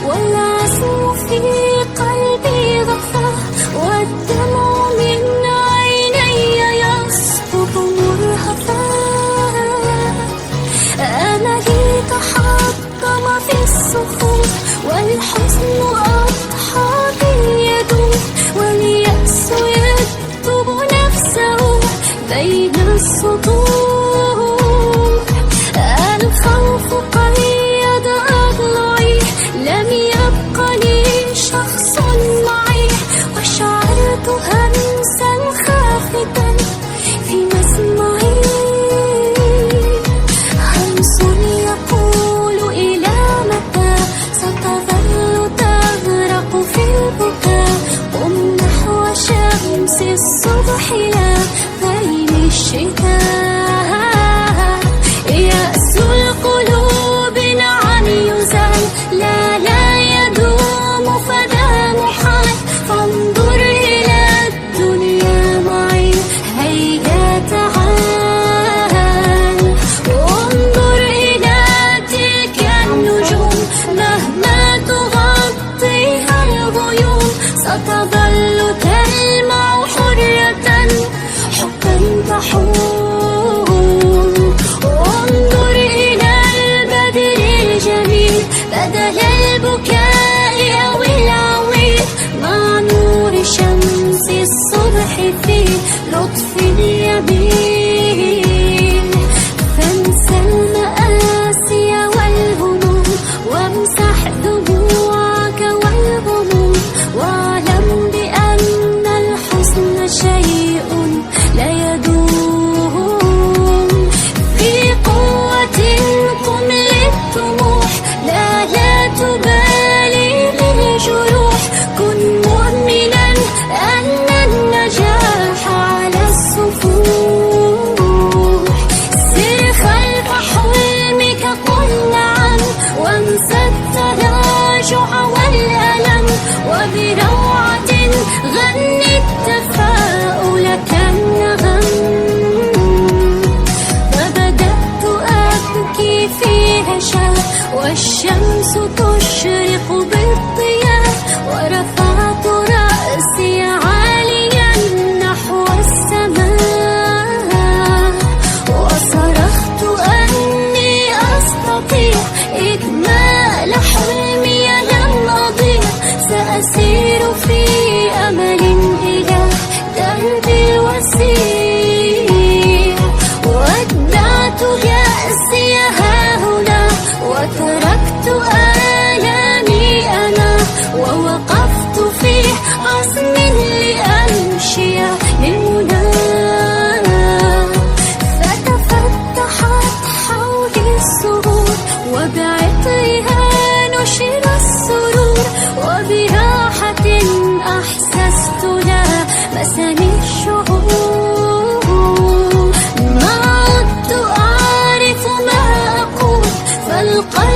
والعزم في قلبي غفى، والدمع من عيني يسقط مرهفا. أملي تحطم في الصخور، والحزن أضحى باليدوب، واليأس يكتب نفسه بين السطور. الخوف قيد أضلعي، لم يبق لي شخص معي، وشعرت همسا خافتا في مسمعي. همس يقول إلى متى ستظل تغرق في البكاء؟ قم نحو شمس الصبح لا غيم الشتاء. يأس القلوب نعم يزال، لا يدوم فدا محال. فانظر إلى الدنيا معي، هيا تعال. وانظر إلى تلك النجوم، مهما تغطيها الغيوم ستظل تلمع حرة حبا تحوم. وانظر إلى البدر الجميل بدل البكاء أو العويل، مع نور شمس الصبح في لطف اليمين. فانسى المآسي والهموم، وامسح دموعك والغموم، واعلم بأن الحزن شيء لا يدوم. في قوة قم للطموح، لا تبالي بالجروح. كن مؤمنا أن النجاح على السفوح. سر خلف حلمك قل نعم، وانسى التراجع والألم، وبروعة غني التفاؤل كالنغم. فبدأت أبكي في هشاء، والشمس تشرق بالضياء، ورفعت رأسي عاليا نحو السماء، وصرخت أني أستطيع إكمال حلمي لم أضيع. سأسير في أمل إلى دربي الوسيع، ودعت يأسي هاهنا، وتركت آلامي أنا، ووقفت في عزم لأمشي للمنى. فتفتحت حولي السرور، وبعطرها نشر السرور، وبراحة أحسست لامسني الشعور. ما عدت أعرف ما أقول، فالقلب